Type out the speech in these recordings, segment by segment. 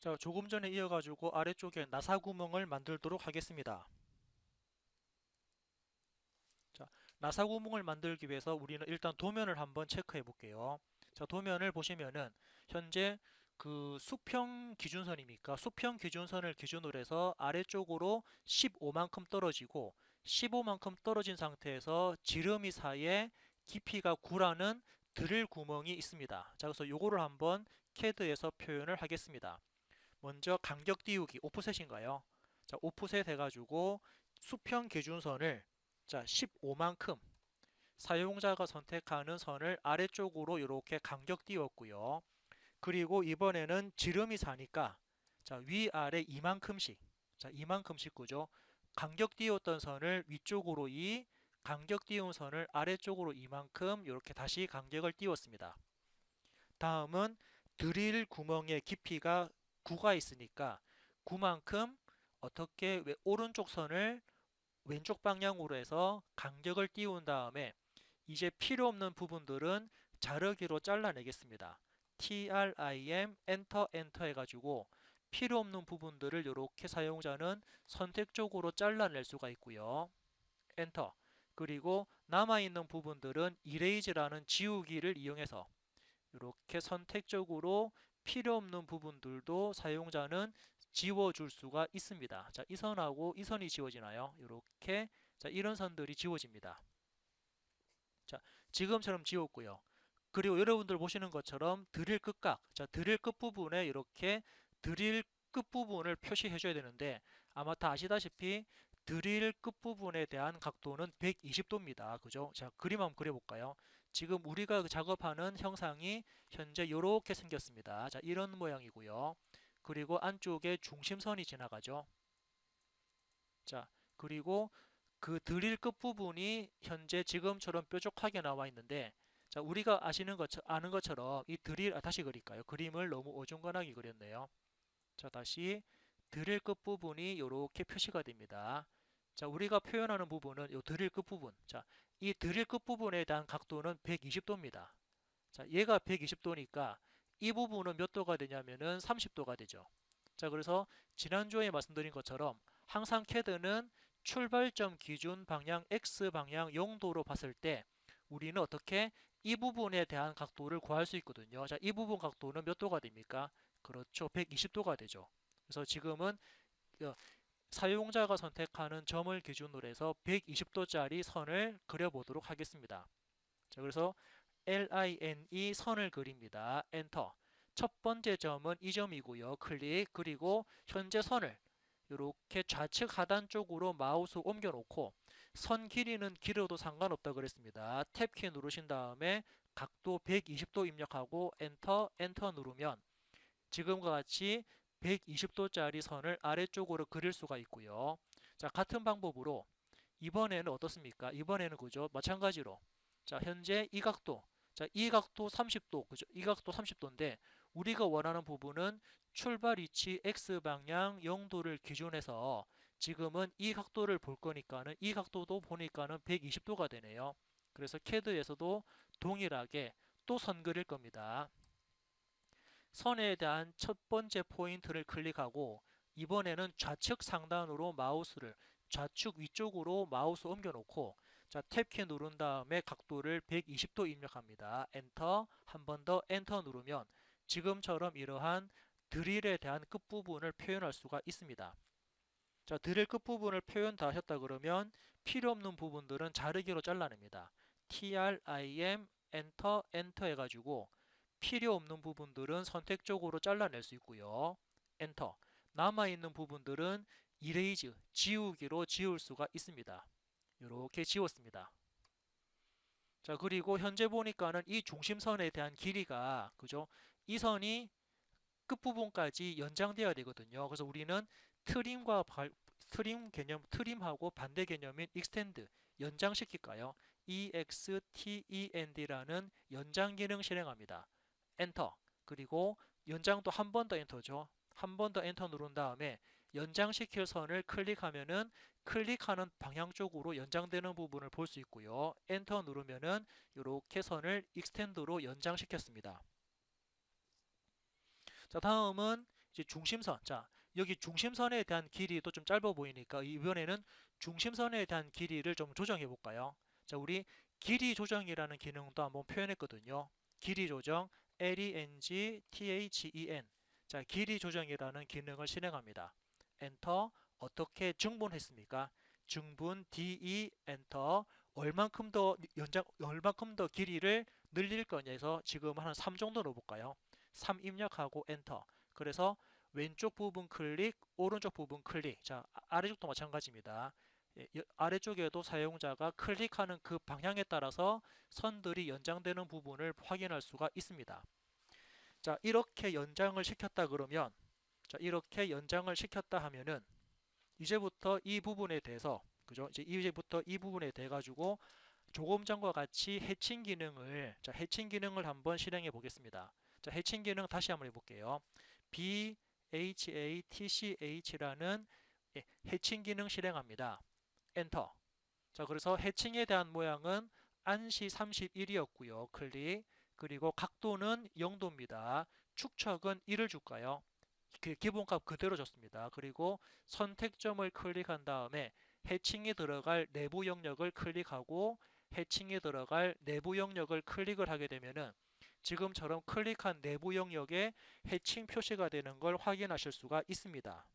자, 조금 전에 이어가지고 아래쪽에 나사 구멍을 만들도록 하겠습니다. 자, 나사 구멍을 만들기 위해서 우리는 일단 도면을 한번 체크해 볼게요. 자, 도면을 보시면은 현재 그 수평 기준선입니까? 수평 기준선을 기준으로 해서 아래쪽으로 15만큼 떨어지고 15만큼 떨어진 상태에서 지름이 사이에 깊이가 9라는 드릴 구멍이 있습니다. 자, 그래서 요거를 한번 CAD에서 표현을 하겠습니다. 먼저 간격 띄우기 오프셋인가요? 자, 오프셋 해가지고 수평 기준선을 자 15만큼 사용자가 선택하는 선을 아래쪽으로 이렇게 간격 띄웠고요. 그리고 이번에는 지름이 사니까 자 위아래 이만큼씩 자 이만큼씩 그죠? 간격 띄웠던 선을 위쪽으로 간격 띄운 선을 아래쪽으로 이만큼 이렇게 다시 간격을 띄웠습니다. 다음은 드릴 구멍의 깊이가 9가 있으니까 9만큼 어떻게 오른쪽 선을 왼쪽 방향으로 해서 간격을 띄운 다음에 이제 필요 없는 부분들은 자르기로 잘라내겠습니다. TRIM 엔터 엔터 해가지고 필요 없는 부분들을 이렇게 사용자는 선택적으로 잘라낼 수가 있고요. 엔터. 그리고 남아있는 부분들은 이레이즈라는 지우기를 이용해서 이렇게 선택적으로 필요 없는 부분들도 사용자는 지워줄 수가 있습니다. 자, 이 선하고 이 선이 지워지나요? 이렇게 자, 이런 선들이 지워집니다. 자, 지금처럼 지웠고요. 그리고 여러분들 보시는 것처럼 드릴 끝각, 자, 드릴 끝부분에 이렇게 드릴 끝부분을 표시해 줘야 되는데 아마 다 아시다시피 드릴 끝부분에 대한 각도는 120도입니다. 그죠? 자, 그림 한번 그려볼까요? 지금 우리가 작업하는 형상이 현재 이렇게 생겼습니다. 자, 이런 모양이고요. 그리고 안쪽에 중심선이 지나가죠. 자, 그리고 그 드릴 끝부분이 현재 지금처럼 뾰족하게 나와 있는데 자, 우리가 아는 것처럼 이 드릴 다시 그릴까요? 그림을 너무 어중간하게 그렸네요. 자, 다시 드릴 끝부분이 이렇게 표시가 됩니다. 자, 우리가 표현하는 부분은 이 드릴 끝부분. 자, 이 드릴 끝부분에 대한 각도는 120도입니다. 자, 얘가 120도니까 이 부분은 몇 도가 되냐면은 30도가 되죠. 자, 그래서 지난주에 말씀드린 것처럼 항상 CAD는 출발점 기준 방향 X 방향 0도로 봤을 때 우리는 어떻게 이 부분에 대한 각도를 구할 수 있거든요. 자, 이 부분 각도는 몇 도가 됩니까? 그렇죠. 120도가 되죠. 그래서 지금은 어, 사용자가 선택하는 점을 기준으로 해서 120도짜리 선을 그려보도록 하겠습니다. 자, 그래서 LINE 선을 그립니다. 엔터. 첫 번째 점은 이 점이고요. 클릭. 그리고 현재 선을 이렇게 좌측 하단 쪽으로 마우스 옮겨 놓고 선 길이는 길어도 상관없다 그랬습니다. 탭키 누르신 다음에 각도 120도 입력하고 엔터, 엔터 누르면 지금과 같이 120도짜리 선을 아래쪽으로 그릴 수가 있고요. 자, 같은 방법으로 이번에는 어떻습니까? 이번에는 그죠? 마찬가지로 자, 현재 이 각도. 자, 이 각도 30도. 그죠? 이 각도 30도인데 우리가 원하는 부분은 출발 위치 X방향 0도를 기준해서 지금은 이 각도를 볼 거니까는 이 각도도 보니까는 120도가 되네요. 그래서 CAD에서도 동일하게 또 선 그릴 겁니다. 선에 대한 첫 번째 포인트를 클릭하고 이번에는 좌측 상단으로 마우스를 좌측 위쪽으로 마우스 옮겨 놓고 자, 탭키 누른 다음에 각도를 120도 입력합니다. 엔터. 한 번 더 엔터 누르면 지금처럼 이러한 드릴에 대한 끝부분을 표현할 수가 있습니다. 자, 드릴 끝부분을 표현 다 하셨다 그러면 필요 없는 부분들은 자르기로 잘라냅니다. TRIM 엔터 엔터 해가지고 필요 없는 부분들은 선택적으로 잘라낼 수 있고요. 엔터. 남아있는 부분들은 이레이즈, 지우기로 지울 수가 있습니다. 이렇게 지웠습니다. 자, 그리고 현재 보니까는 이 중심선에 대한 길이가, 그죠? 이 선이 끝부분까지 연장되어야 되거든요. 그래서 우리는 트림과 트림 개념, 트림하고 반대 개념인 익스텐드, 연장시킬까요? EXTEND라는 연장 기능 실행합니다. 엔터. 그리고 연장도 한 번 더 엔터죠. 한 번 더 엔터 누른 다음에 연장시킬 선을 클릭하면은 클릭하는 방향 쪽으로 연장되는 부분을 볼 수 있고요. 엔터 누르면은 이렇게 선을 익스텐드로 연장시켰습니다. 자, 다음은 이제 중심선. 자, 여기 중심선에 대한 길이도 좀 짧아 보이니까 이번에는 중심선에 대한 길이를 좀 조정해 볼까요? 자, 우리 길이 조정이라는 기능도 한번 표현했거든요. 길이 조정, LENG, THEN. 자, 길이 조정이라는 기능을 실행합니다. 엔터. 어떻게 증분했습니까? 증분 DE 엔터. 얼만큼 더 연장, 얼만큼 더 길이를 늘릴 거냐에서 지금 한 3 정도 넣어볼까요? 3 입력하고 엔터. 그래서 왼쪽 부분 클릭, 오른쪽 부분 클릭. 자, 아래쪽도 마찬가지입니다. 아래쪽에도 사용자가 클릭하는 그 방향에 따라서 선들이 연장되는 부분을 확인할 수가 있습니다. 자, 이렇게 연장을 시켰다 그러면, 자, 이렇게 연장을 시켰다 하면은 이제부터 이 부분에 대해서, 그죠? 이제부터 이 부분에 대해 가지고 조금 전과 같이 해칭 기능을, 자, 해칭 기능을 한번 실행해 보겠습니다. 자, 해칭 기능 다시 한번 해볼게요. BHATCH라는 해칭 기능 실행합니다. 엔터. 자, 그래서 해칭에 대한 모양은 안시 31이었고요. 클릭. 그리고 각도는 0도입니다. 축척은 1을 줄까요? 그 기본값 그대로 줬습니다. 그리고 선택점을 클릭한 다음에 해칭이 들어갈 내부 영역을 클릭하고 해칭이 들어갈 내부 영역을 클릭을 하게 되면은 지금처럼 클릭한 내부 영역에 해칭 표시가 되는 걸 확인하실 수가 있습니다.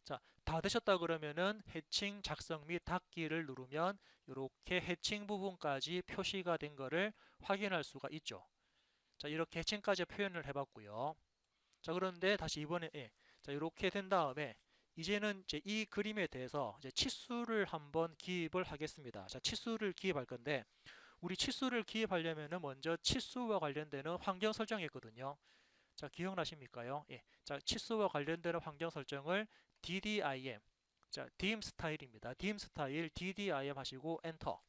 자, 다 되셨다 그러면은 해칭 작성 및 닫기를 누르면 이렇게 해칭 부분까지 표시가 된 거를 확인할 수가 있죠. 자, 이렇게 해칭까지 표현을 해봤고요. 자, 그런데 다시 이번에 자, 이렇게 된 다음에 이제는 이제 이 그림에 대해서 이제 치수를 한번 기입을 하겠습니다. 자, 치수를 기입할 건데 우리 치수를 기입하려면은 먼저 치수와 관련되는 환경 설정했거든요. 자, 기억나십니까요? 예. 자, 치수와 관련되는 환경 설정을 DDIM. 자, dim 스타일입니다. dim 스타일 DDIM 하시고 엔터.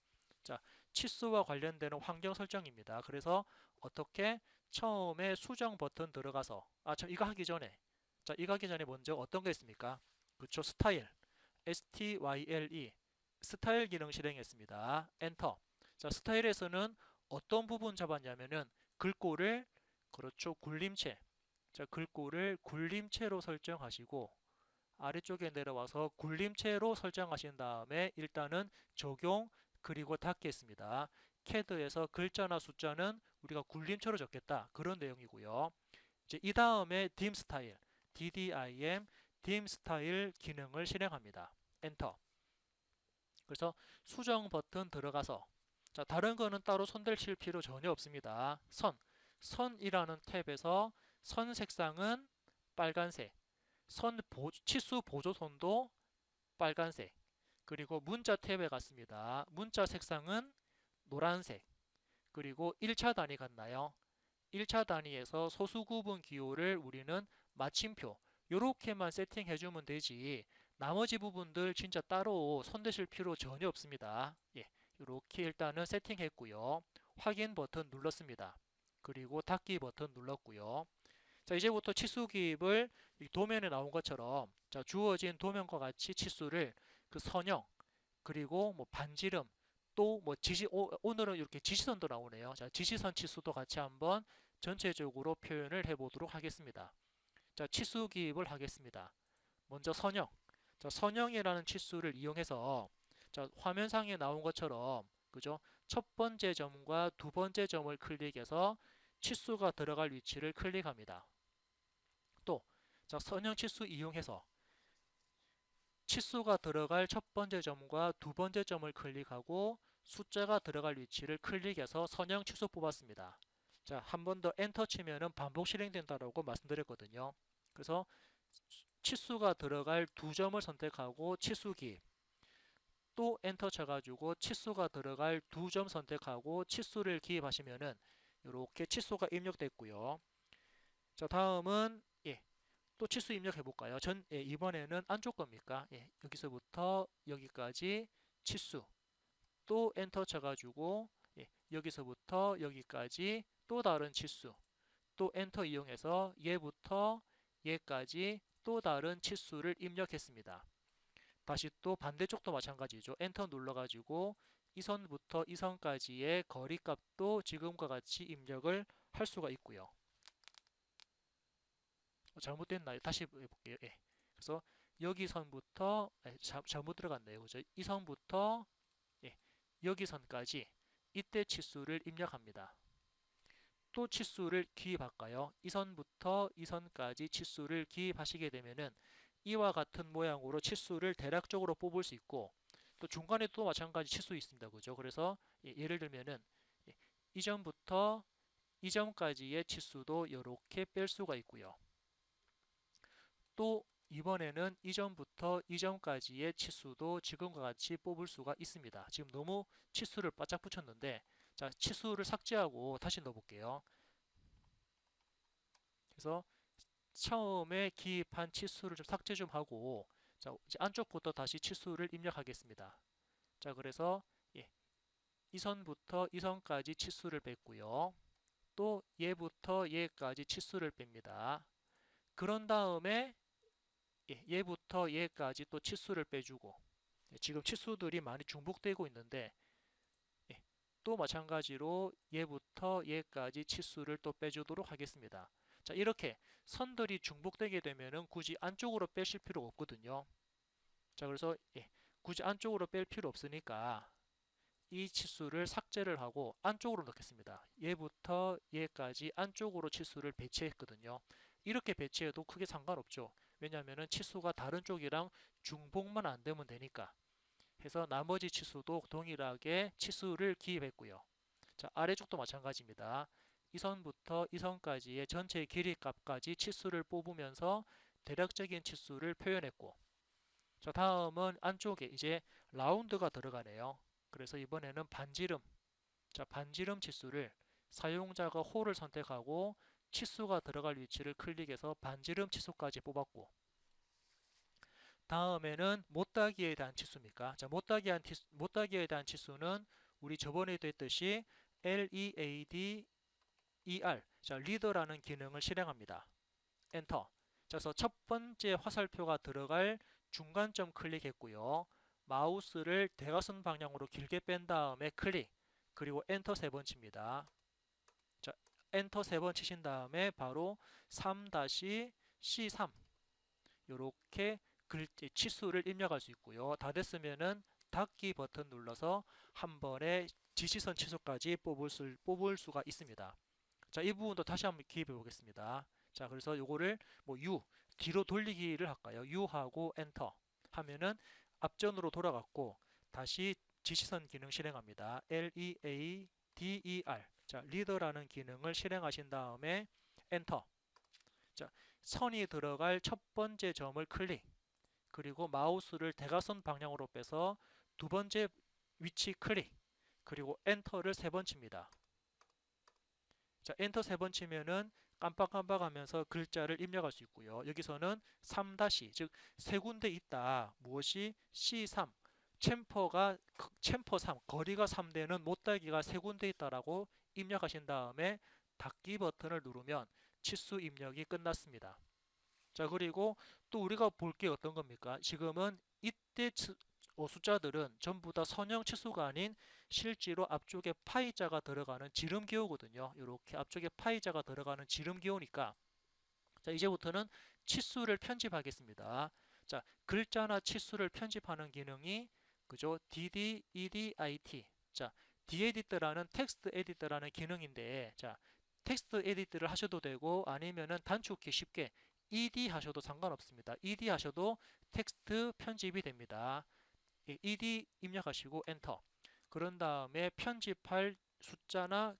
자, 치수와 관련되는 환경 설정입니다. 그래서 어떻게 처음에 수정 버튼 들어가서 이거 하기 전에 자, 이거 하기 전에 먼저 어떤 게 있습니까? 그쵸, 스타일. STYLE 스타일 기능 실행했습니다. 엔터. 자, 스타일에서는 어떤 부분 잡았냐면은 글꼴을 그렇죠, 굴림체. 자, 글꼴을 굴림체로 설정하시고 아래쪽에 내려와서 굴림체로 설정하신 다음에 일단은 적용 그리고 닫겠습니다. CAD에서 글자나 숫자는 우리가 굴림체로 적겠다. 그런 내용이고요. 이제 이 다음에 dim 스타일, DDIM dim 스타일 기능을 실행합니다. 엔터. 그래서 수정 버튼 들어가서 자, 다른 거는 따로 손댈 필요 전혀 없습니다. 선이라는 탭에서 선 색상은 빨간색, 치수 보조선도 빨간색, 그리고 문자 탭에 갔습니다. 문자 색상은 노란색, 그리고 1차 단위 같나요? 1차 단위에서 소수 구분 기호를 우리는 마침표 요렇게만 세팅해주면 되지 나머지 부분들 진짜 따로 손대실 필요 전혀 없습니다. 예, 이렇게 일단은 세팅했고요. 확인 버튼 눌렀습니다. 그리고 닫기 버튼 눌렀고요. 자, 이제부터 치수 기입을 도면에 나온 것처럼 자, 주어진 도면과 같이 치수를 그 선형 그리고 뭐 반지름 또 뭐 오늘은 이렇게 지시선도 나오네요. 자, 지시선 치수도 같이 한번 전체적으로 표현을 해보도록 하겠습니다. 자, 치수 기입을 하겠습니다. 먼저 선형. 자, 선형이라는 치수를 이용해서 자, 화면상에 나온 것처럼 그죠? 첫 번째 점과 두 번째 점을 클릭해서 치수가 들어갈 위치를 클릭합니다. 또 자, 선형 치수 이용해서 치수가 들어갈 첫 번째 점과 두 번째 점을 클릭하고 숫자가 들어갈 위치를 클릭해서 선형 치수 뽑았습니다. 자, 한 번 더 엔터 치면은 반복 실행된다라고 말씀드렸거든요. 그래서 치수가 들어갈 두 점을 선택하고 치수 기입. 또 엔터 쳐가지고 치수가 들어갈 두 점 선택하고 치수를 기입하시면은 이렇게 치수가 입력됐고요. 자, 다음은 또 치수 입력해 볼까요? 이번에는 안쪽 겁니까? 여기서부터 여기까지 치수. 또 엔터 쳐가지고 여기서부터 여기까지 또 다른 치수. 또 엔터 이용해서 얘부터 얘까지 또 다른 치수를 입력했습니다. 다시 또 반대쪽도 마찬가지죠. 엔터 눌러가지고 이 선부터 이 선까지의 거리값도 지금과 같이 입력을 할 수가 있고요. 잘못됐나요? 다시 해볼게요. 예. 그래서 여기 선부터 잘못 들어갔네요. 그죠? 이 선부터 예, 여기 선까지 이때 치수를 입력합니다. 또 치수를 기입할까요? 이 선부터 이 선까지 치수를 기입하시게 되면은 이와 같은 모양으로 치수를 대략적으로 뽑을 수 있고 또 중간에 또 마찬가지 치수 있습니다. 그죠? 그래서 예를 들면은 이 점부터 이 점까지의 치수도 이렇게 뺄 수가 있고요. 또 이번에는 이 점부터 이 점까지의 치수도 지금과 같이 뽑을 수가 있습니다. 지금 너무 치수를 바짝 붙였는데 자, 치수를 삭제하고 다시 넣어볼게요. 그래서 처음에 기입한 치수를 좀 삭제 좀 하고 자, 이제 안쪽부터 다시 치수를 입력하겠습니다. 자, 그래서 이 선부터 이 선까지 치수를 뺐고요. 또 얘부터 얘까지 치수를 뺍니다. 그런 다음에 얘부터 얘까지 또 치수를 빼주고 지금 치수들이 많이 중복되고 있는데 또 마찬가지로 얘부터 얘까지 치수를 또 빼주도록 하겠습니다. 자, 이렇게 선들이 중복되게 되면은 굳이 안쪽으로 빼실 필요가 없거든요. 자, 그래서 굳이 안쪽으로 뺄 필요 없으니까 이 치수를 삭제를 하고 안쪽으로 넣겠습니다. 얘부터 얘까지 안쪽으로 치수를 배치했거든요. 이렇게 배치해도 크게 상관없죠. 왜냐하면 치수가 다른 쪽이랑 중복만 안 되면 되니까. 해서 나머지 치수도 동일하게 치수를 기입했고요. 자, 아래쪽도 마찬가지입니다. 이 선부터 이 선까지의 전체 길이 값까지 치수를 뽑으면서 대략적인 치수를 표현했고 자, 다음은 안쪽에 이제 라운드가 들어가네요. 그래서 이번에는 반지름, 자, 반지름 치수를 사용자가 홀을 선택하고 치수가 들어갈 위치를 클릭해서 반지름 치수까지 뽑았고 다음에는 못따기에 대한 치수입니까? 자, 못따기에 대한 치수는 우리 저번에도 했듯이 LEADER, 자, 리더라는 기능을 실행합니다. 엔터. 자, 그래서 첫 번째 화살표가 들어갈 중간점 클릭했고요. 마우스를 대각선 방향으로 길게 뺀 다음에 클릭, 그리고 엔터 세 번 칩니다. 자, 엔터 세 번 치신 다음에 바로 3-C3 이렇게 치수를 입력할 수 있고요. 다 됐으면은 닫기 버튼 눌러서 한 번에 지시선 치수까지 뽑을 수가 있습니다. 자, 이 부분도 다시 한번 기입해 보겠습니다. 자, 그래서 요거를 뭐 U 뒤로 돌리기를 할까요? U 하고 엔터 하면은 앞전으로 돌아갔고 다시 지시선 기능 실행합니다. LEADER. 자, 리더라는 기능을 실행하신 다음에 엔터. 자, 선이 들어갈 첫 번째 점을 클릭. 그리고 마우스를 대각선 방향으로 빼서 두 번째 위치 클릭. 그리고 엔터를 세 번 칩니다. 자, 엔터 세 번 치면은 깜빡깜빡하면서 글자를 입력할 수 있고요. 여기서는 3 즉 세 군데 있다. 무엇이 C3 챔퍼 3 거리가 3되는 못다기가 세 군데 있다라고 입력하신 다음에 닫기 버튼을 누르면 치수 입력이 끝났습니다. 자, 그리고 또 우리가 볼 게 어떤 겁니까? 지금은 이때 숫자들은 전부 다 선형 치수가 아닌 실제로 앞쪽에 파이자가 들어가는 지름기호거든요. 이렇게 앞쪽에 파이자가 들어가는 지름기호니까 자, 이제부터는 치수를 편집하겠습니다. 자, 글자나 치수를 편집하는 기능이 그죠? DDEDIT. 자, 디에디터라는 텍스트 에디터라는 기능인데 자, 텍스트 에디트를 하셔도 되고 아니면은 단축키 쉽게 ED 하셔도 상관없습니다. ED 하셔도 텍스트 편집이 됩니다. ED 입력하시고 엔터. 그런 다음에 편집할 숫자나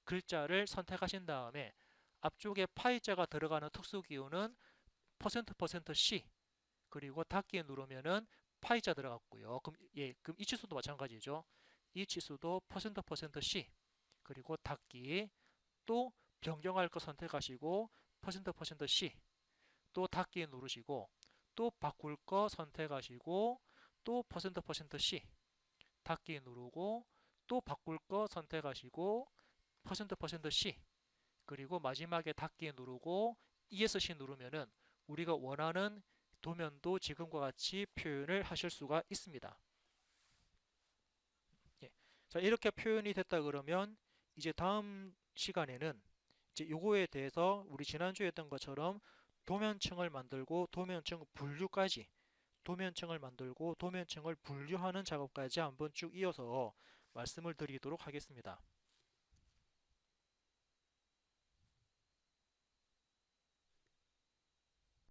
글자를 선택하신 다음에 앞쪽에 파이자가 들어가는 특수기호는 %%C 그리고 닫기 누르면은 파이자 들어갔고요. 그럼 이 치수도 마찬가지죠. 이 치수도 %%C 그리고 닫기 또 변경할 거 선택하시고 %%C 또 닫기 누르시고 또 바꿀 거 선택하시고 또 %%C 닫기 누르고 또 바꿀 거 선택하시고 %%C 그리고 마지막에 닫기 누르고 ESC 누르면은 우리가 원하는 도면도 지금과 같이 표현을 하실 수가 있습니다. 예. 자, 이렇게 표현이 됐다 그러면 이제 다음 시간에는 이제 요거에 대해서 우리 지난주에 했던 것처럼 도면층을 만들고 도면층 분류까지, 도면층을 만들고 도면층을 분류하는 작업까지 한번 쭉 이어서 말씀을 드리도록 하겠습니다.